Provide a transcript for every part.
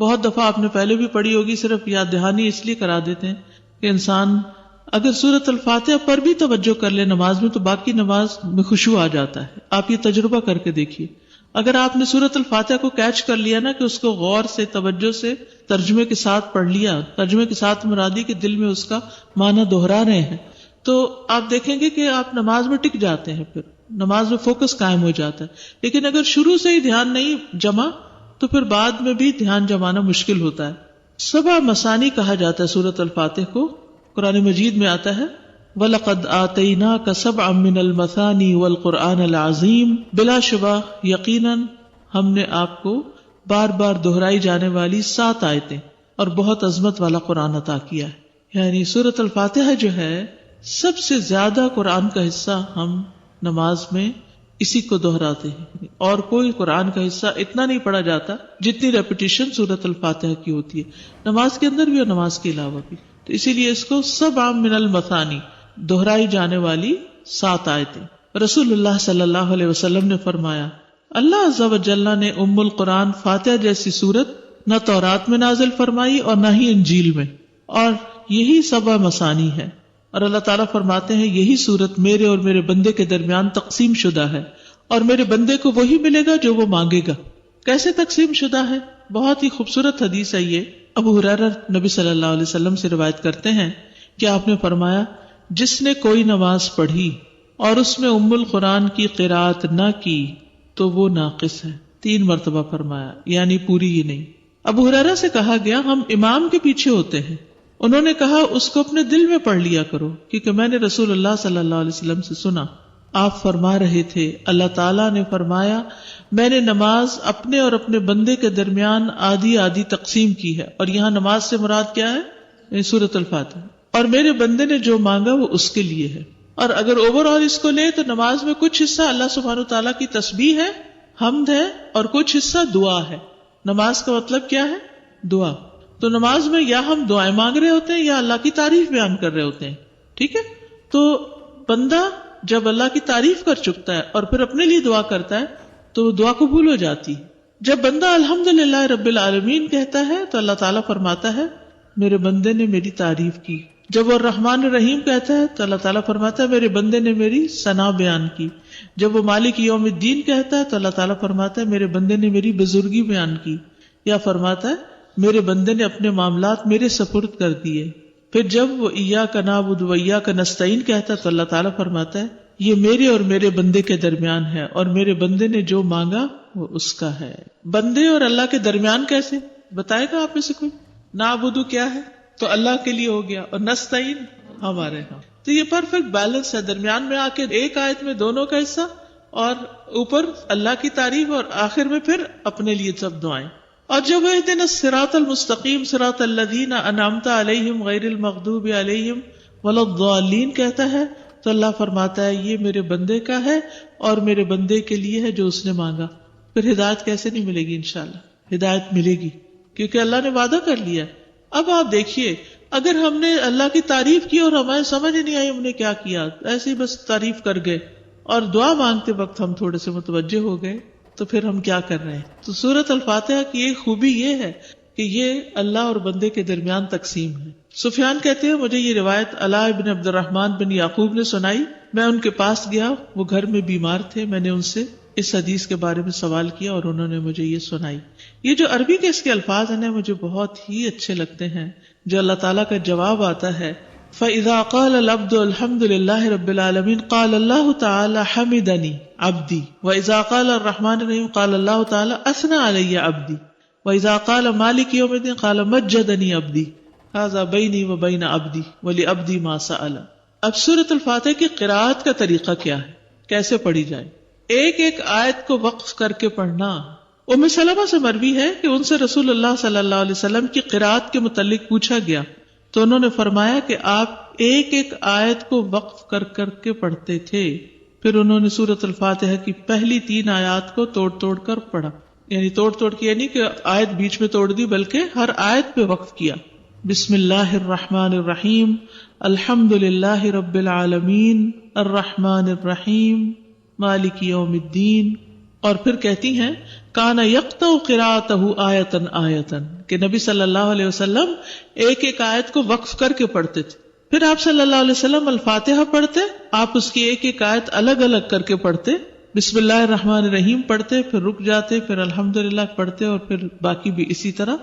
بہت دفعہ آپ نے پہلے بھی پڑھی ہوگی، صرف یاد دہانی اس لیے کرا دیتے ہیں کہ انسان اگر سورۃ الفاتحہ پر بھی توجہ کر لے نماز میں تو باقی نماز میں خشوع آ جاتا ہے. آپ یہ تجربہ کر کے دیکھیے. اگر آپ نے سورۃ الفاتحہ کو کیچ کر لیا نا کہ اس کو غور سے توجہ سے ترجمے کے ساتھ پڑھ لیا، ترجمے کے ساتھ مرادی کے دل میں اس کا معنی دہرا رہے ہیں، تو آپ دیکھیں گے کہ آپ نماز میں ٹک جاتے ہیں، پھر نماز میں فوکس قائم ہو جاتا ہے. لیکن اگر شروع سے ہی دھیان نہیں جمع تو پھر بعد میں بھی دھیان جمانا مشکل ہوتا ہے. 7 مثانی کہا جاتا ہے سورۃ الفاتحہ کو. قرآن مجید میں آتا ہے وَلَقَدْ آتَيْنَاكَ سَبْعًا مِّنَ الْمَثَانِي وَالْقُرْآنَ الْعَظِيمِ، بلا شبہ یقیناً ہم نے آپ کو بار بار دہرائی جانے والی 7 آیتیں اور بہت عظمت والا قرآن عطا کیا ہے. یعنی سورۃ الفاتحہ جو ہے سب سے زیادہ قرآن کا حصہ ہم نماز میں اسی کو دہراتے ہیں، اور کوئی قرآن کا حصہ اتنا نہیں پڑھا جاتا جتنی ریپیٹیشن سورۃ الفاتحہ کی ہوتی ہے، نماز کے اندر بھی اور نماز کے علاوہ بھی. تو اسی لیے اس کو 7 من المثانی، دہرائی جانے والی 7 آیتیں. رسول اللہ صلی اللہ علیہ وسلم نے فرمایا اللہ عز و جل نے ام القرآن فاتحہ جیسی سورت نہ تورات میں نازل فرمائی اور نہ ہی انجیل میں، اور یہی 7 مثانی ہے. اور اللہ تعالیٰ فرماتے ہیں یہی سورت میرے اور میرے بندے کے درمیان تقسیم شدہ ہے، اور میرے بندے کو وہی ملے گا جو وہ مانگے گا. کیسے تقسیم شدہ ہے؟ بہت ہی خوبصورت حدیث ہے یہ. ابو ہریرہ نبی صلی اللہ علیہ وسلم سے روایت کرتے ہیں کہ آپ نے فرمایا جس نے کوئی نماز پڑھی اور اس میں ام القرآن کی قرات نہ کی تو وہ ناقص ہے. 3 مرتبہ فرمایا، یعنی پوری ہی نہیں. ابو ہریرہ سے کہا گیا ہم امام کے پیچھے ہوتے ہیں. انہوں نے کہا اس کو اپنے دل میں پڑھ لیا کرو، کیونکہ میں نے رسول اللہ صلی اللہ علیہ وسلم سے سنا آپ فرما رہے تھے اللہ تعالیٰ نے فرمایا میں نے نماز اپنے اور اپنے بندے کے درمیان آدھی آدھی تقسیم کی ہے. اور یہاں نماز سے مراد کیا ہے؟ سورۃ الفاتحہ. اور میرے بندے نے جو مانگا وہ اس کے لیے ہے. اور اگر اوور آل اس کو لے تو نماز میں کچھ حصہ اللہ سبحانہ تعالیٰ کی تسبیح ہے، حمد ہے، اور کچھ حصہ دعا ہے. نماز کا مطلب کیا ہے؟ دعا. تو نماز میں یا ہم دعائیں مانگ رہے ہوتے ہیں یا اللہ کی تعریف بیان کر رہے ہوتے ہیں. ٹھیک ہے؟ تو بندہ جب اللہ کی تعریف کر چکتا ہے اور پھر اپنے لیے دعا کرتا ہے تو وہ دعا قبول ہو جاتی. جب بندہ الحمدللہ رب العالمین کہتا ہے تو اللہ تعالیٰ فرماتا ہے میرے بندے نے میری تعریف کی. جب وہ الرحمن الرحیم کہتا ہے تو اللہ تعالیٰ فرماتا ہے میرے بندے نے میری ثنا بیان کی. جب وہ مالک یوم الدین کہتا ہے تو اللہ تعالیٰ فرماتا ہے میرے بندے نے میری بزرگی بیان کی. یا فرماتا ہے میرے بندے نے اپنے معاملات میرے سپرد کر دیے. پھر جب وہ ایاک نعبد و ایاک نستعین کہتا ہے تو اللہ تعالیٰ فرماتا ہے یہ میرے اور میرے بندے کے درمیان ہے، اور میرے بندے نے جو مانگا وہ اس کا ہے. بندے اور اللہ کے درمیان کیسے بتائے گا آپ میں سے کوئی؟ نعبدو کیا ہے تو اللہ کے لیے ہو گیا، اور نستعین ہمارے ہاں. تو یہ پرفیکٹ بیلنس ہے، درمیان میں آ کے ایک آیت میں دونوں کا حصہ، اور اوپر اللہ کی تعریف، اور آخر میں پھر اپنے لیے سب دعائیں. اور جب اہدنا الصراط المستقیم صراط الذین انعمت علیہم غیر المغضوب علیہم ولا الضالین کہتا ہے تو اللہ فرماتا ہے یہ میرے بندے کا ہے اور میرے بندے کے لیے ہے جو اس نے مانگا. پھر ہدایت کیسے نہیں ملے گی؟ انشاءاللہ ہدایت ملے گی، کیونکہ اللہ نے وعدہ کر لیا. اب آپ دیکھیے اگر ہم نے اللہ کی تعریف کی اور ہمیں سمجھ نہیں آئی ہم نے کیا کیا، ایسے ہی بس تعریف کر گئے، اور دعا مانگتے وقت ہم تھوڑے سے متوجہ ہو گئے، تو پھر ہم کیا کر رہے ہیں؟ تو سورۃ الفاتحہ کی ایک خوبی یہ ہے کہ یہ اللہ اور بندے کے درمیان تقسیم ہے. سفیان کہتے ہیں مجھے یہ روایت علاء بن عبد الرحمن بن یعقوب نے سنائی. میں ان کے پاس گیا، وہ گھر میں بیمار تھے. میں نے ان سے اس حدیث کے بارے میں سوال کیا اور انہوں نے مجھے یہ سنائی. یہ جو عربی کے اس کے الفاظ ہیں مجھے بہت ہی اچھے لگتے ہیں، جو اللہ تعالیٰ کا جواب آتا ہے فَإِذَا قَالَ الْعَبْدُ الْحَمْدُ لِلَّهِ رَبِّ الْعَالَمِينَ قَالَ اللَّهُ تَعَالَى حَمِدَنِي عَبْدِي وَإِذَا قَالَ الرَّحْمَنُ الرَّحِيمُ قَالَ اللَّهُ تَعَالَى أَثْنَى عَلَيَّ عَبْدِي وَإِذَا قَالَ مَالِكِ يَوْمِ الدِّينِ قَالَ مَجَّدَنِي عَبْدِي هَذَا بَيْنِي وَبَيْنَ عَبْدِي وَلِعَبْدِي مَا سَأَلَ. اب سورۃ الفاتحہ کی قراءت کا طریقہ کیا ہے، کیسے پڑھی جائے؟ ایک ایک آیت کو وقف کر کے پڑھنا. ام سلمہ سے مروی ہے کہ ان سے رسول اللہ صلی اللہ علیہ وسلم کی قراءت کے متعلق پوچھا گیا تو انہوں نے فرمایا کہ آپ ایک ایک آیت کو وقف کر کر کے پڑھتے تھے. پھر انہوں نے سورۃ الفاتحہ کی پہلی 3 آیات کو توڑ توڑ کر پڑھا، یعنی توڑ توڑ کے یعنی کہ آیت بیچ میں توڑ دی بلکہ ہر آیت پہ وقف کیا. بسم اللہ الرحمن الرحیم الحمد للہ رب العالمین الرحمن الرحیم مالک یوم الدین. اور پھر کہتی ہیں کان یقطع قراءتہ آیتن آیتن، کہ نبی صلی اللہ علیہ وسلم ایک ایک آیت کو وقف کر کے پڑھتے تھے. پھر آپ صلی اللہ علیہ وسلم الفاتحہ پڑھتے، آپ اس کی ایک ایک آیت الگ الگ کر کے پڑھتے، بسم اللہ الرحمن الرحیم پڑھتے، پھر رک جاتے، پھر الحمدللہ پڑھتے، اور پھر باقی بھی اسی طرح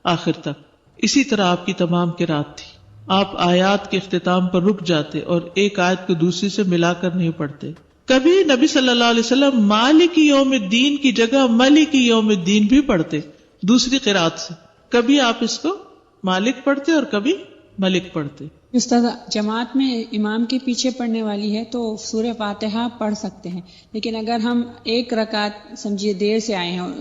آخر تک. اسی طرح آپ کی تمام قرات تھی. آپ آیات کے اختتام پر رک جاتے اور ایک آیت کو دوسری سے ملا کر نہیں پڑھتے. کبھی نبی صلی اللہ علیہ وسلم مالک یوم الدین کی جگہ ملک یوم الدین بھی پڑھتے دوسری قرات سے. کبھی آپ اس کو مالک پڑھتے اور کبھی ملک پڑھتے. استاد، جماعت میں امام کے پیچھے پڑھنے والی ہے تو سورہ فاتحہ پڑھ سکتے ہیں، لیکن اگر ہم ایک رکعت سمجھیے دیر سے آئے ہیں اور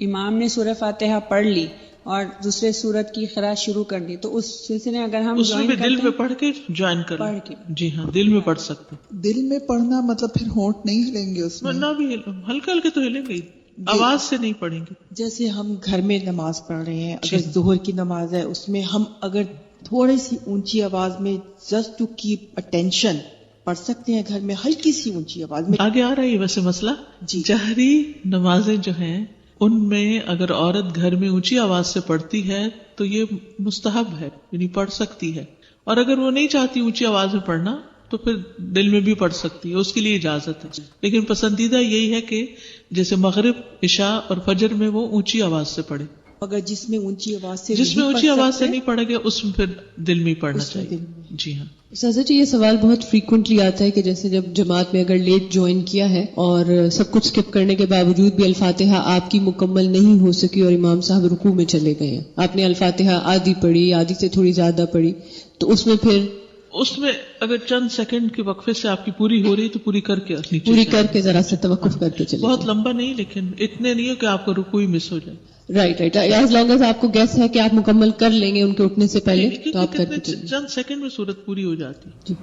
امام نے سورہ فاتحہ پڑھ لی اور دوسرے سورت کی قرأت شروع کر دی تو اس سلسلے میں اگر ہم اس میں بھی دل میں پڑھ کے جوائن کر پڑھ کے، جی ہاں دل میں پڑھ سکتے. دل میں پڑھنا مطلب پھر ہونٹ نہیں ہلیں گے اس میں؟ نہ بھی ہلکے ہلکے تو ہلیں گے، آواز سے نہیں پڑھیں گے. جیسے ہم گھر میں نماز پڑھ رہے ہیں، اگر ظہر کی نماز ہے اس میں ہم اگر تھوڑی سی اونچی آواز میں جسٹ ٹو کیپ اٹینشن پڑھ سکتے ہیں، گھر میں ہلکی سی اونچی آواز میں. آگے آ رہا ہے ویسے مسئلہ. جی، جہری نمازیں جو ہیں ان میں اگر عورت گھر میں اونچی آواز سے پڑھتی ہے تو یہ مستحب ہے، یعنی پڑھ سکتی ہے. اور اگر وہ نہیں چاہتی اونچی آواز میں پڑھنا تو پھر دل میں بھی پڑھ سکتی ہے، اس کے لیے اجازت ہے. لیکن پسندیدہ یہی ہے کہ جیسے مغرب، عشاء اور فجر میں وہ اونچی آواز سے پڑھے. اگر جس میں اونچی آواز سے جس میں اونچی آواز سے نہیں پڑھے گا اس میں پھر دل میں پڑھنا چاہیے. جی ہاں. سازا جی، یہ سوال بہت فریکوینٹلی آتا ہے کہ جیسے جب جماعت میں اگر لیٹ جوائن کیا ہے اور سب کچھ اسکپ کرنے کے باوجود بھی الفاتحہ آپ کی مکمل نہیں ہو سکی اور امام صاحب رکوع میں چلے گئے ہیں، آپ نے الفاتحہ آدھی پڑھی، آدھی سے تھوڑی زیادہ پڑھی، تو اس میں پھر اس میں اگر چند سیکنڈ کے وقفے سے آپ کی پوری ہو رہی تو پوری کر کے پوری کر کے ذرا سے توقف کر کے چلے. بہت لمبا نہیں، لیکن اتنے نہیں ہو کہ آپ کو رکوع ہی مس ہو جائے. رائٹ ایز لانگ ایز آپ کو گیس ہے کہ آپ مکمل کر لیں گے ان کے اٹھنے سے پہلے تو آپ کر کے چلیے. چند سیکنڈ میں سورت پوری ہو جاتی. جی.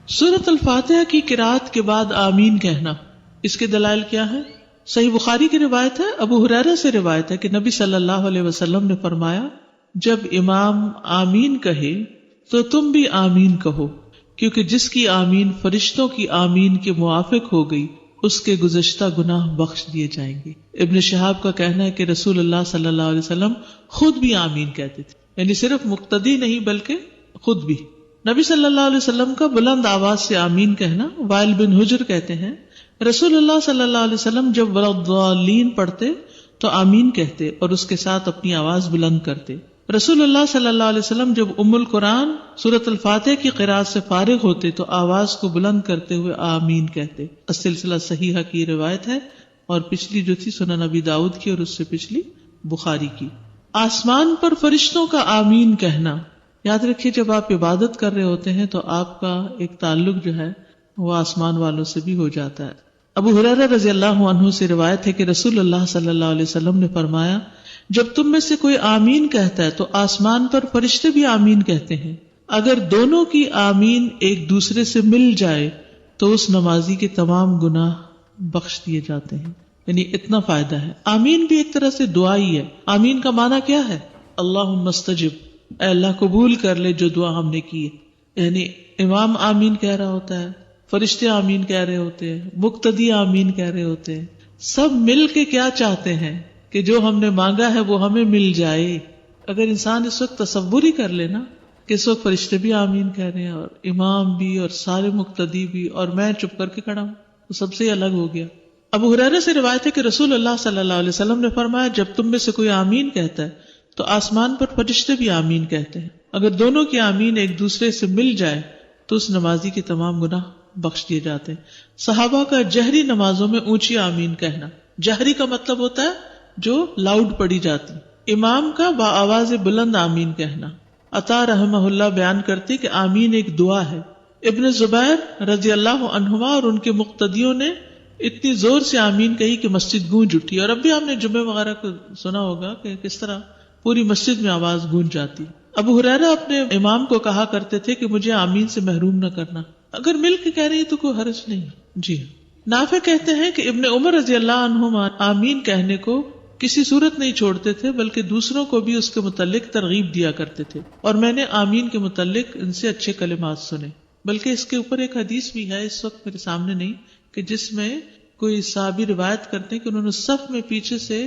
سورت الفاتحہ کی قرات کے بعد آمین کہنا، اس کے دلائل کیا ہے؟ صحیح بخاری کی روایت ہے، ابو ہریرہ سے روایت ہے کہ نبی صلی اللہ علیہ وسلم نے فرمایا جب امام آمین کہے تو تم بھی آمین کہو، کیونکہ جس کی آمین فرشتوں کی آمین کے موافق ہو گئی اس کے گزشتہ گناہ بخش دیے جائیں گے. ابن شہاب کا کہنا ہے کہ رسول اللہ صلی اللہ علیہ وسلم خود بھی آمین کہتے تھے، یعنی صرف مقتدی نہیں بلکہ خود بھی. نبی صلی اللہ علیہ وسلم کا بلند آواز سے آمین کہنا، وائل بن حجر کہتے ہیں رسول اللہ صلی اللہ علیہ وسلم جب وَلَضَّالِّينَ پڑھتے تو آمین کہتے اور اس کے ساتھ اپنی آواز بلند کرتے. رسول اللہ صلی اللہ علیہ وسلم جب ام القرآن سورۃ الفاتحہ کی قرات سے فارغ ہوتے تو آواز کو بلند کرتے ہوئے آمین کہتے. السلسلہ صحیحہ کی روایت ہے، اور پچھلی جو تھی سنن ابی داؤد کی اور اس سے پچھلی بخاری کی. آسمان پر فرشتوں کا آمین کہنا، یاد رکھیے جب آپ عبادت کر رہے ہوتے ہیں تو آپ کا ایک تعلق جو ہے وہ آسمان والوں سے بھی ہو جاتا ہے. ابو ہریرہ رضی اللہ عنہ سے روایت ہے کہ رسول اللہ صلی اللہ علیہ وسلم نے فرمایا جب تم میں سے کوئی آمین کہتا ہے تو آسمان پر فرشتے بھی آمین کہتے ہیں. اگر دونوں کی آمین ایک دوسرے سے مل جائے تو اس نمازی کے تمام گناہ بخش دیے جاتے ہیں. یعنی اتنا فائدہ ہے. آمین بھی ایک طرح سے دعا ہی ہے. آمین کا معنی کیا ہے؟ اللہم استجب، اے اللہ قبول کر لے جو دعا ہم نے کی ہے. یعنی امام آمین کہہ رہا ہوتا ہے، فرشتے آمین کہہ رہے ہوتے ہیں، مقتدی آمین کہہ رہے ہوتے ہیں. سب مل کے کیا چاہتے ہیں کہ جو ہم نے مانگا ہے وہ ہمیں مل جائے. اگر انسان اس وقت تصور ہی کر لینا کہ اس وقت فرشتے بھی آمین کہہ رہے ہیں اور امام بھی اور سارے مقتدی بھی اور میں چپ کر کے کھڑا ہوں تو سب سے الگ ہو گیا. ابو ہریرہ سے روایت ہے کہ رسول اللہ صلی اللہ علیہ وسلم نے فرمایا جب تم میں سے کوئی آمین کہتا ہے تو آسمان پر فرشتے بھی آمین کہتے ہیں. اگر دونوں کی آمین ایک دوسرے سے مل جائے تو اس نمازی کے تمام گناہ بخش دیے جاتے ہیں. صحابہ کا جہری نمازوں میں اونچی آمین کہنا، جہری کا مطلب ہوتا ہے جو لاؤڈ پڑھی جاتی. امام کا بآواز بلند آمین کہنا. عطا رحمہ اللہ بیان کرتے کہ آمین ایک دعا ہے. ابن زبیر رضی اللہ عنہما اور ان کے مقتدیوں نے اتنی زور سے آمین کہی کہ مسجد گونج اٹھی. اور اب بھی آپ نے جمعے وغیرہ کو سنا ہوگا کہ کس طرح پوری مسجد میں آواز گونج جاتی. ابو ہریرہ اپنے امام کو کہا کرتے تھے کہ مجھے آمین سے محروم نہ کرنا. اگر مل کے کہہ رہی ہے تو کوئی حرج نہیں. جی نافع کہتے ہیں کہ ابن عمر رضی اللہ عنہما آمین کہنے کو کسی صورت نہیں چھوڑتے تھے بلکہ دوسروں کو بھی اس کے متعلق ترغیب دیا کرتے تھے. اور میں نے آمین کے متعلق ان سے اچھے کلمات سنے. بلکہ اس کے اوپر ایک حدیث بھی ہے، اس وقت میرے سامنے نہیں، کہ جس میں کوئی صحابی روایت کرتے ہیں کہ انہوں نے صف میں پیچھے سے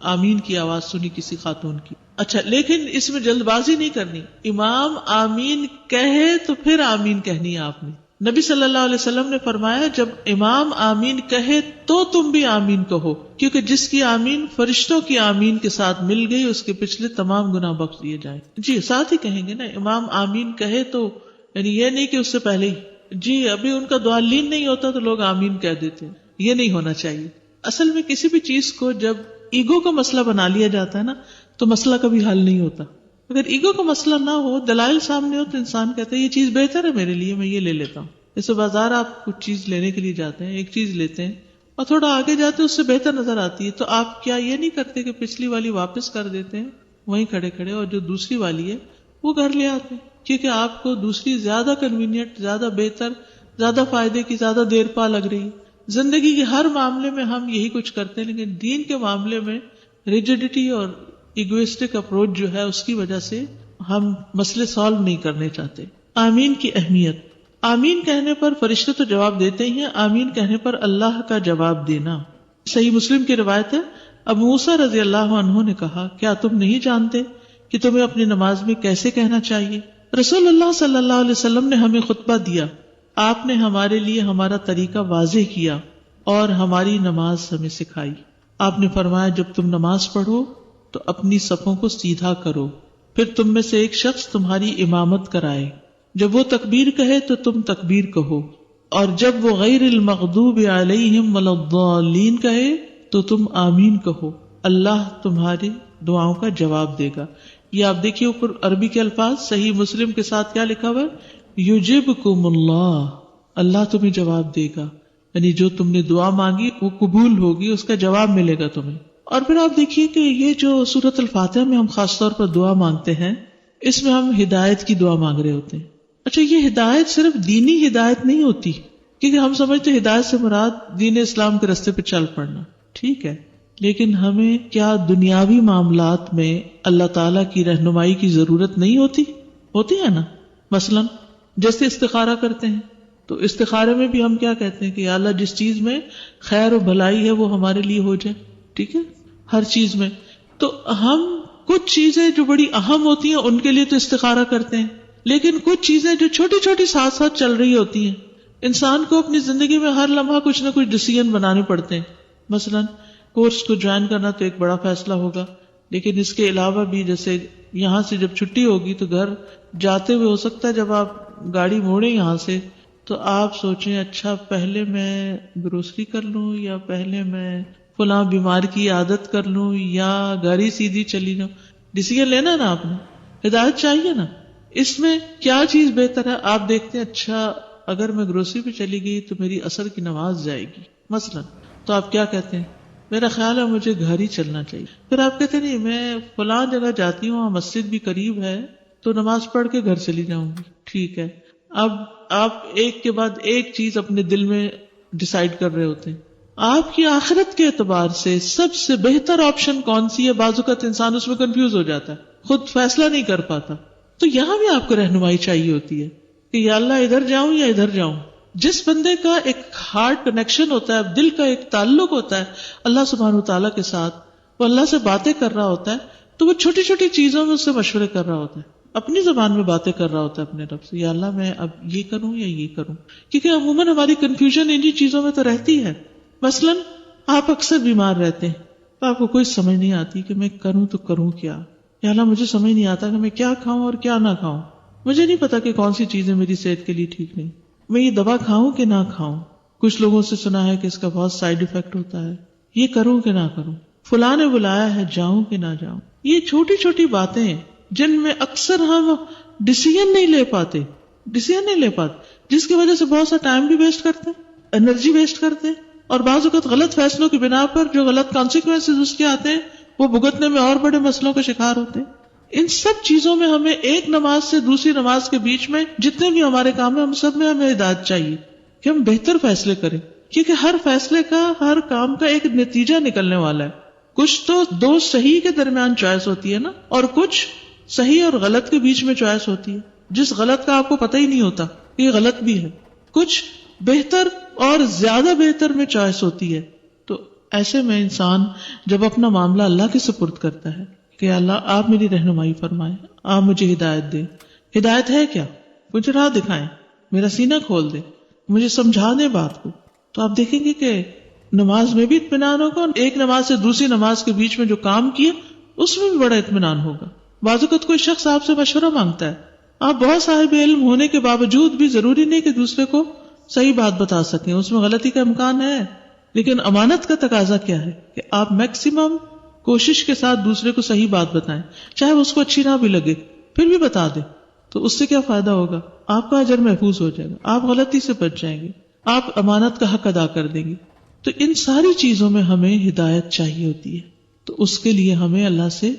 آمین کی آواز سنی کسی خاتون کی. اچھا، لیکن اس میں جلد بازی نہیں کرنی. امام آمین کہے تو پھر آمین کہنی ہے آپ نے. نبی صلی اللہ علیہ وسلم نے فرمایا جب امام آمین کہے تو تم بھی آمین کہو، کیونکہ جس کی آمین فرشتوں کی آمین کے ساتھ مل گئی اس کے پچھلے تمام گناہ بخش دیے جائیں. جی ساتھ ہی کہیں گے نا، امام آمین کہے تو یعنی یہ نہیں کہ اس سے پہلے ہی جی ابھی ان کا دعا لین نہیں ہوتا تو لوگ آمین کہہ دیتے ہیں. یہ نہیں ہونا چاہیے. اصل میں کسی بھی چیز کو جب ایگو کا مسئلہ بنا لیا جاتا ہے نا تو مسئلہ کبھی حل نہیں ہوتا. اگر ایگو کا مسئلہ نہ ہو، دلائل سامنے ہو، تو انسان کہتا ہے یہ چیز بہتر ہے میرے لیے، میں یہ لے لیتا ہوں. جیسے بازار آپ کچھ چیز لینے کے لیے جاتے ہیں، ایک چیز لیتے ہیں اور تھوڑا آگے جاتے ہیں اس سے بہتر نظر آتی ہے، تو آپ کیا یہ نہیں کرتے کہ پچھلی والی واپس کر دیتے ہیں وہیں کھڑے کھڑے، اور جو دوسری والی ہے وہ گھر لے آتے ہیں، کیونکہ آپ کو دوسری زیادہ کنوینئنٹ، زیادہ بہتر، زیادہ فائدے کی، زیادہ دیر پا لگ رہی ہے. زندگی کے ہر معاملے میں ہم یہی کچھ کرتے ہیں، لیکن دین کے معاملے میں ریجڈیٹی اور ایگوئسٹک اپروچ جو ہے اس کی وجہ سے ہم مسئلے سالو نہیں کرنے چاہتے. آمین کی اہمیت. آمین کہنے پر فرشتے تو جواب دیتے ہی ہیں، آمین کہنے پر اللہ کا جواب دینا. صحیح مسلم کی روایت ہے، ابو موسیٰ رضی اللہ عنہ نے کہا کیا تم نہیں جانتے کہ تمہیں اپنی نماز میں کیسے کہنا چاہیے؟ رسول اللہ صلی اللہ علیہ وسلم نے ہمیں خطبہ دیا، آپ نے ہمارے لیے ہمارا طریقہ واضح کیا اور ہماری نماز ہمیں سکھائی. آپ نے فرمایا جب تم نماز پڑھو تو اپنی صفوں کو سیدھا کرو، پھر تم میں سے ایک شخص تمہاری امامت کرائے، جب وہ تکبیر کہے تو تم تکبیر کہو، اور جب وہ غیر المغضوب علیہم ولا الضالین کہے تو تم آمین کہو، اللہ تمہاری دعاؤں کا جواب دے گا. یہ آپ دیکھیے اوپر عربی کے الفاظ، صحیح مسلم کے ساتھ کیا لکھا ہوا ہے؟ یجبکم اللہ، اللہ تمہیں جواب دے گا، یعنی جو تم نے دعا مانگی وہ قبول ہوگی، اس کا جواب ملے گا تمہیں. اور پھر آپ دیکھیے کہ یہ جو سورۃ الفاتحہ میں ہم خاص طور پر دعا مانگتے ہیں، اس میں ہم ہدایت کی دعا مانگ رہے ہوتے ہیں. اچھا، یہ ہدایت صرف دینی ہدایت نہیں ہوتی، کیونکہ ہم سمجھتے ہدایت سے مراد دین اسلام کے راستے پہ چل پڑنا، ٹھیک ہے، لیکن ہمیں کیا دنیاوی معاملات میں اللہ تعالیٰ کی رہنمائی کی ضرورت نہیں ہوتی ہے نا؟ مثلا جیسے استخارہ کرتے ہیں تو استخارے میں بھی ہم کیا کہتے ہیں کہ یا اللہ جس چیز میں خیر و بھلائی ہے وہ ہمارے لیے ہو جائے، ٹھیک ہے، ہر چیز میں. تو ہم کچھ چیزیں جو بڑی اہم ہوتی ہیں ان کے لیے تو استخارہ کرتے ہیں، لیکن کچھ چیزیں جو چھوٹی چھوٹی ساتھ ساتھ چل رہی ہوتی ہیں، انسان کو اپنی زندگی میں ہر لمحہ کچھ نہ کچھ ڈیسیژن بنانے پڑتے ہیں. مثلا کورس کو جوائن کرنا تو ایک بڑا فیصلہ ہوگا، لیکن اس کے علاوہ بھی جیسے یہاں سے جب چھٹی ہوگی تو گھر جاتے ہوئے ہو سکتا ہے جب آپ گاڑی موڑیں یہاں سے تو آپ سوچیں اچھا پہلے میں گروسری کر لوں یا پہلے میں فلاں بیمار کی عادت کر لوں یا گاڑی سیدھی چلی جاؤں. ڈیسیژن لینا نا، آپ نے ہدایت چاہیے نا، اس میں کیا چیز بہتر ہے. آپ دیکھتے ہیں اچھا اگر میں گروسری پہ چلی گئی تو میری عصر کی نماز جائے گی مثلا، تو آپ کیا کہتے ہیں؟ میرا خیال ہے مجھے گھر ہی چلنا چاہیے. پھر آپ کہتے ہیں نہیں میں فلاں جگہ جاتی ہوں، وہاں مسجد بھی قریب ہے تو نماز پڑھ کے گھر چلی جاؤں گی. ٹھیک ہے، اب آپ ایک کے بعد ایک چیز اپنے دل میں ڈیسائیڈ کر رہے ہوتے ہیں. آپ کی آخرت کے اعتبار سے سب سے بہتر آپشن کون سی ہے؟ بعض اوقات انسان اس میں کنفیوز ہو جاتا ہے، خود فیصلہ نہیں کر پاتا. تو یہاں بھی آپ کو رہنمائی چاہیے ہوتی ہے کہ یا اللہ ادھر جاؤں یا ادھر جاؤں. جس بندے کا ایک ہارٹ کنیکشن ہوتا ہے، دل کا ایک تعلق ہوتا ہے اللہ سبحانہ وتعالیٰ کے ساتھ، وہ اللہ سے باتیں کر رہا ہوتا ہے تو وہ چھوٹی چھوٹی چیزوں میں اس سے مشورے کر رہا ہوتا ہے، اپنی زبان میں باتیں کر رہا ہوتا ہے اپنے رب سے، یا اللہ میں اب یہ کروں یا یہ کروں. کیونکہ عموماً ہماری کنفیوژن انہی چیزوں میں تو رہتی ہے. مثلا آپ اکثر بیمار رہتے ہیں تو آپ کو کوئی سمجھ نہیں آتی کہ میں کروں تو کروں کیا. یا اللہ مجھے سمجھ نہیں آتا کہ میں کیا کھاؤں اور کیا نہ کھاؤں. مجھے نہیں پتا کہ کون سی چیزیں میری صحت کے لیے ٹھیک نہیں. میں یہ دوا کھاؤں کہ نہ کھاؤں. کچھ لوگوں سے سنا ہے کہ اس کا بہت سائیڈ افیکٹ ہوتا ہے. یہ کروں کہ نہ کروں. فلاں نے بلایا ہے جاؤں کہ نہ جاؤں. یہ چھوٹی چھوٹی باتیں جن میں اکثر ہم ڈیسیژن نہیں لے پاتے، جس کی وجہ سے بہت سا ٹائم بھی ویسٹ کرتے ہیں، انرجی ویسٹ کرتے ہیں، اور بعض اوقات غلط فیصلوں کی بنا پر جو غلط کانسیکوینسز اس کے آتے ہیں وہ بھگتنے میں اور بڑے مسئلوں کا شکار ہوتے ہیں. ان سب چیزوں میں ہمیں ایک نماز سے دوسری نماز کے بیچ میں جتنے بھی ہمارے کام ہیں ہم سب میں ہمیں ہدایت چاہیے کہ ہم بہتر فیصلے کریں، کیونکہ ہر فیصلے کا، ہر کام کا ایک نتیجہ نکلنے والا ہے. کچھ تو دو صحیح کے درمیان چوائس ہوتی ہے نا، اور کچھ صحیح اور غلط کے بیچ میں چوائس ہوتی ہے، جس غلط کا آپ کو پتہ ہی نہیں ہوتا کہ یہ غلط بھی ہے. کچھ بہتر اور زیادہ بہتر میں چوائس ہوتی ہے. تو ایسے میں انسان جب اپنا معاملہ اللہ کے سپرد کرتا ہے کہ اللہ آپ میری رہنمائی فرمائیں، آپ مجھے ہدایت دیں. ہدایت ہے کیا؟ مجھے راہ دکھائیں، میرا سینہ کھول دیں، مجھے سمجھا دیں بات کو. تو آپ دیکھیں گے کہ نماز میں بھی اطمینان ہوگا، اور ایک نماز سے دوسری نماز کے بیچ میں جو کام کیا اس میں بھی بڑا اطمینان ہوگا. بعض اوقات کوئی شخص آپ سے مشورہ مانگتا ہے، آپ بہت صاحب علم ہونے کے باوجود بھی ضروری نہیں کہ دوسرے کو صحیح بات بتا سکیں، اس میں غلطی کا امکان ہے. لیکن امانت کا تقاضا کیا ہے کہ آپ میکسیمم کوشش کے ساتھ دوسرے کو صحیح بات بتائیں، چاہے اس کو اچھی نہ بھی لگے پھر بھی بتا دیں. تو اس سے کیا فائدہ ہوگا؟ آپ کا اجر محفوظ ہو جائے گا، آپ غلطی سے بچ جائیں گے، آپ امانت کا حق ادا کر دیں گے. تو ان ساری چیزوں میں ہمیں ہدایت چاہیے ہوتی ہے. تو اس کے لیے ہمیں اللہ سے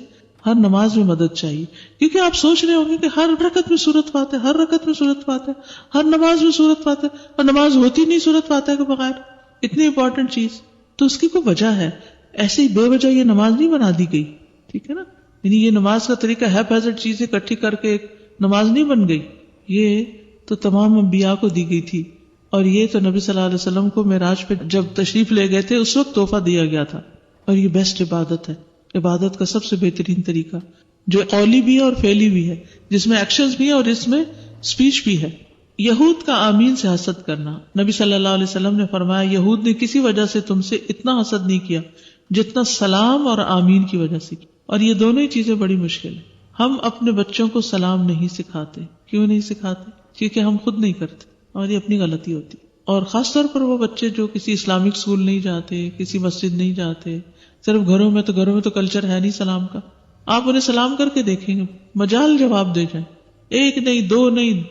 ہر نماز میں مدد چاہیے. کیونکہ آپ سوچ رہے ہوں گے کہ ہر رکعت میں سورۃ فاتحہ، ہر رکعت میں سورۃ فاتحہ، ہر نماز میں سورۃ فاتحہ، اور نماز ہوتی نہیں سورۃ فاتحہ کے بغیر، اتنی امپورٹنٹ چیز. تو اس کی کوئی وجہ ہے، ایسے ہی بے وجہ یہ نماز نہیں بنا دی گئی. ٹھیک ہے نا؟ یعنی یہ نماز کا طریقہ ہیپیزڈ چیزیں اکٹھی کر کے ایک نماز نہیں بن گئی. یہ تو تمام انبیاء کو دی گئی تھی، اور یہ تو نبی صلی اللہ علیہ وسلم کو معراج پہ جب تشریف لے گئے تھے اس وقت تحفہ دیا گیا تھا. اور یہ بیسٹ عبادت ہے، عبادت کا سب سے بہترین طریقہ جو قولی بھی ہے اور فعلی بھی ہے، جس میں ایکشنز بھی ہے اور اس میں اسپیچ بھی ہے. یہود کا آمین سے حسد کرنا، نبی صلی اللہ علیہ وسلم نے فرمایا یہود نے کسی وجہ سے تم سے اتنا حسد نہیں کیا جتنا سلام اور آمین کی وجہ سے. اور یہ دونوں ہی چیزیں بڑی مشکل ہیں. ہم اپنے بچوں کو سلام نہیں سکھاتے. کیوں نہیں سکھاتے؟ کیونکہ ہم خود نہیں کرتے، اور یہ اپنی غلطی ہوتی. اور خاص طور پر وہ بچے جو کسی اسلامک اسکول نہیں جاتے، کسی مسجد نہیں جاتے، صرف گھروں میں تو کلچر ہے نہیں سلام کا. آپ انہیں سلام کر کے دیکھیں گے مجال جواب دے جائیں، ایک نہیں، دو نہیں،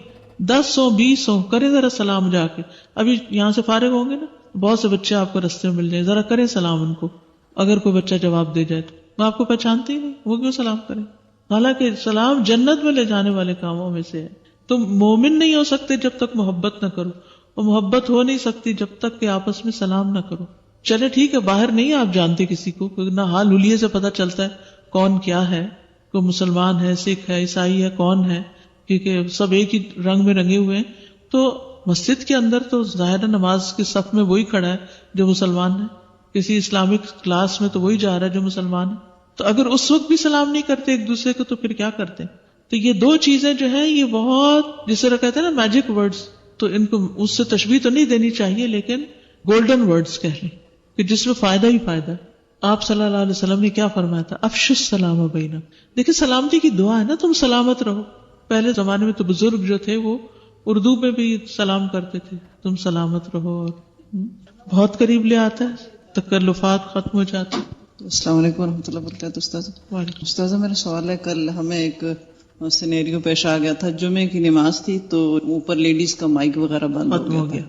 10 ہو 20 ہو، کریں ذرا سلام جا کے. ابھی یہاں سے فارغ ہوں گے نا، بہت سے بچے آپ کو رستے میں مل جائیں، ذرا کریں سلام ان کو. اگر کوئی بچہ جواب دے جائے تو وہ آپ کو پہچانتے ہی نہیں، وہ کیوں سلام کریں؟ حالانکہ سلام جنت میں لے جانے والے کاموں میں سے ہے. تم مومن نہیں ہو سکتے جب تک محبت نہ کرو، اور محبت ہو نہیں سکتی جب تک کہ آپس میں سلام نہ کرو. چلے ٹھیک ہے، باہر نہیں آپ جانتے کسی کو، نہ حال حلیے سے پتہ چلتا ہے کون کیا ہے، کوئی مسلمان ہے، سکھ ہے، عیسائی ہے، کون ہے، کیونکہ سب ایک ہی رنگ میں رنگے ہوئے ہیں. تو مسجد کے اندر تو ظاہر نماز کے صف میں وہی کھڑا ہے جو مسلمان ہے، کسی اسلامک کلاس میں تو وہی جا رہا ہے جو مسلمان ہے. تو اگر اس وقت بھی سلام نہیں کرتے ایک دوسرے کو تو پھر کیا کرتے؟ تو یہ دو چیزیں جو ہیں یہ بہت، جسے کہتے ہیں نا میجک ورڈز، تو ان کو اس سے تشبیہ تو نہیں دینی چاہیے، لیکن گولڈن ورڈز کہہ لیں کہ جس میں فائدہ ہی فائدہ. آپ صلی اللہ علیہ وسلم نے کیا فرمایا تھا؟ افشوا السلام بینکم. دیکھیں سلامتی کی دعا ہے نا، تم سلامت رہو. پہلے زمانے میں تو بزرگ جو تھے وہ اردو میں بھی سلام کرتے تھے، تم سلامت رہو، اور بہت قریب لے آتا ہے، تکلفات ختم ہو جاتے. السلام علیکم ورحمۃ اللہ وبرکاتہ. استاذہ میرا سوال ہے، کل ہمیں ایک سینیریو پیش آ گیا تھا، جمعے کی نماز تھی تو اوپر لیڈیز کا مائک وغیرہ بند ہو گیا.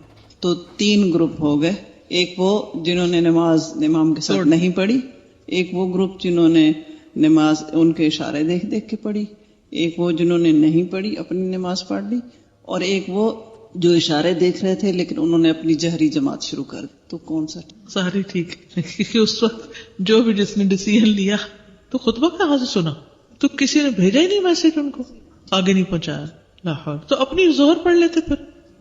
تو 3 گروپ ہو گئے، ایک وہ جنہوں نے نماز امام کے ساتھ نہیں پڑھی، ایک وہ گروپ جنہوں نے نماز ان کے اشارے دیکھ دیکھ کے پڑھی، ایک وہ جنہوں نے نہیں پڑھی اپنی نماز پڑھ لی، اور ایک وہ جو اشارے دیکھ رہے تھے لیکن انہوں نے اپنی جہری جماعت شروع کر دی. تو کون سا؟ ساری ٹھیک ہے، کیونکہ اس وقت جو بھی جس نے ڈیسیژن لیا تو خطبہ کہاں سے سنا؟ تو کسی نے بھیجا ہی نہیں میسج، ان کو آگے نہیں پہنچایا. لاہور تو اپنی ظہر پڑھ لیتے،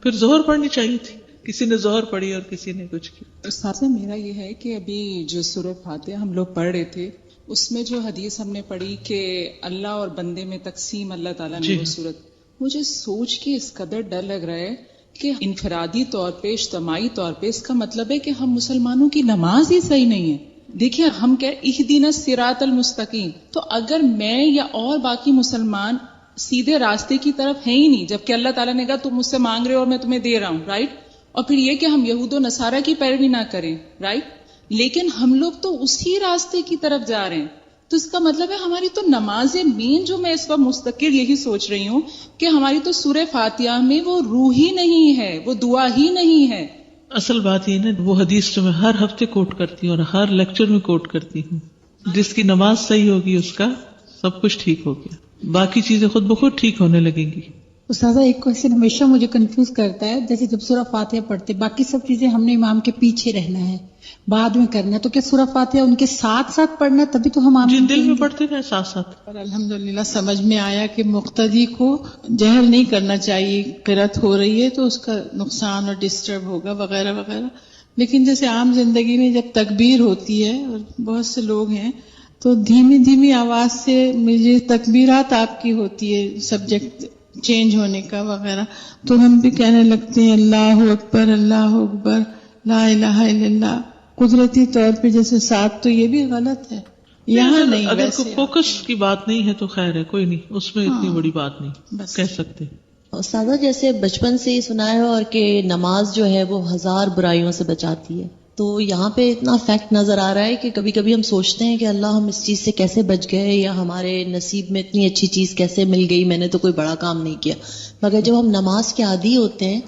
پھر ظہر پڑھنی چاہیے تھی. کسی نے ظہر پڑھی اور کسی نے کچھ کیا. استاذہ میرا یہ ہے کہ ابھی جو سورہ فاتحہ ہم لوگ پڑھ رہے تھے اس میں جو حدیث ہم نے پڑھی کہ اللہ اور بندے میں تقسیم اللہ تعالیٰ نے وہ صورت، مجھے سوچ کے اس قدر ڈر لگ رہا ہے کہ انفرادی طور پہ اجتماعی طور پہ اس کا مطلب ہے کہ ہم مسلمانوں کی نماز ہی صحیح نہیں ہے. دیکھیے ہم کہہ اہدنا الصراط المستقیم، تو اگر میں یا اور باقی مسلمان سیدھے راستے کی طرف ہے ہی نہیں، جبکہ اللہ تعالیٰ نے کہا تم مجھ سے مانگ رہے ہو اور میں تمہیں دے رہا ہوں، رائٹ. اور پھر یہ کہ ہم یہود و نصارہ کی پیروی نہ کریں، رائٹ، لیکن ہم لوگ تو اسی راستے کی طرف جا رہے ہیں. تو اس کا مطلب ہے ہماری تو نماز مین، جو میں اس وقت مستقل یہی سوچ رہی ہوں کہ ہماری تو سورہ فاتحہ میں وہ روح ہی نہیں ہے، وہ دعا ہی نہیں ہے. اصل بات یہ نا، وہ حدیث جو میں ہر ہفتے کوٹ کرتی ہوں اور ہر لیکچر میں کوٹ کرتی ہوں، جس کی نماز صحیح ہوگی اس کا سب کچھ ٹھیک ہو گیا، باقی چیزیں خود بخود ٹھیک ہونے لگیں گی. استاذہ ایک کوشچن ہمیشہ مجھے کنفیوز کرتا ہے، جیسے جب سورہ فاتحہ پڑھتے باقی سب چیزیں ہم نے امام کے پیچھے رہنا ہے، بعد میں کرنا ہے، تو کیا سورہ فاتحہ ان کے ساتھ ساتھ پڑھنا ہے تبھی تو ہم جن دل میں پڑھتے ہیں ساتھ ساتھ. اور الحمدللہ سمجھ میں آیا کہ مقتدی کو جہر نہیں کرنا چاہیے، قرأت ہو رہی ہے تو اس کا نقصان اور ڈسٹرب ہوگا وغیرہ وغیرہ. لیکن جیسے عام زندگی میں جب تکبیر ہوتی ہے اور بہت سے لوگ ہیں تو دھیمی دھیمی آواز سے مجھے تکبیرات آپ کی ہوتی ہے سبجیکٹ چینج ہونے کا وغیرہ، تو ہم بھی کہنے لگتے ہیں اللہ اکبر لا الہ الا اللہ قدرتی طور پہ جیسے ساتھ، تو یہ بھی غلط ہے یہاں نہیں. اگر کوئی فوکس کی بات نہیں ہے تو خیر ہے، کوئی نہیں، اس میں اتنی بڑی بات نہیں کہہ سکتے. استاذہ جیسے بچپن سے ہی سنا ہے اور کہ نماز جو ہے وہ 1000 برائیوں سے بچاتی ہے، تو یہاں پہ اتنا فیکٹ نظر آ رہا ہے کہ کبھی کبھی ہم سوچتے ہیں کہ اللہ ہم اس چیز سے کیسے بچ گئے، یا ہمارے نصیب میں اتنی اچھی چیز کیسے مل گئی، میں نے تو کوئی بڑا کام نہیں کیا. مگر جب ہم نماز کے عادی ہوتے ہیں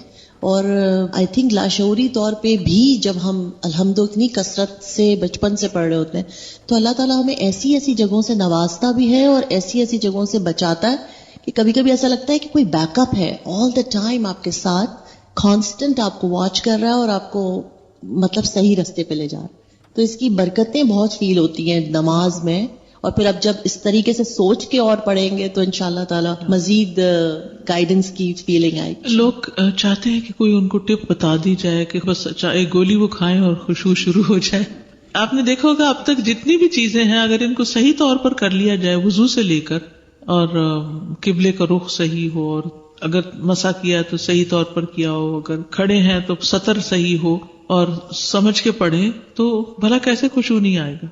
اور آئی تھنک لاشعوری طور پہ بھی جب ہم الحمد اتنی کثرت سے بچپن سے پڑھ رہے ہوتے ہیں، تو اللہ تعالیٰ ہمیں ایسی ایسی جگہوں سے نوازتا بھی ہے اور ایسی ایسی جگہوں سے بچاتا ہے کہ کبھی کبھی ایسا لگتا ہے کہ کوئی بیک اپ ہے آل دا ٹائم آپ کے ساتھ، کانسٹنٹ آپ کو واچ کر رہا ہے اور آپ کو مطلب صحیح رستے پہ لے جا رہا ہے. تو اس کی برکتیں بہت فیل ہوتی ہیں نماز میں، اور پھر اب جب اس طریقے سے سوچ کے اور پڑھیں گے تو انشاءاللہ تعالی مزید گائیڈنس کی فیلنگ آئے گی. لوگ چاہتے ہیں کہ کوئی ان کو ٹپ بتا دی جائے کہ بس ایک گولی وہ کھائیں اور خشوع شروع ہو جائے. آپ نے دیکھا ہوگا اب تک جتنی بھی چیزیں ہیں اگر ان کو صحیح طور پر کر لیا جائے، وضو سے لے کر اور قبلے کا رخ صحیح ہو، اور اگر مسح کیا تو صحیح طور پر کیا ہو، اگر کھڑے ہیں تو سطر صحیح ہو اور سمجھ کے پڑھیں، تو بھلا کیسے خشوع نہیں آئے گا.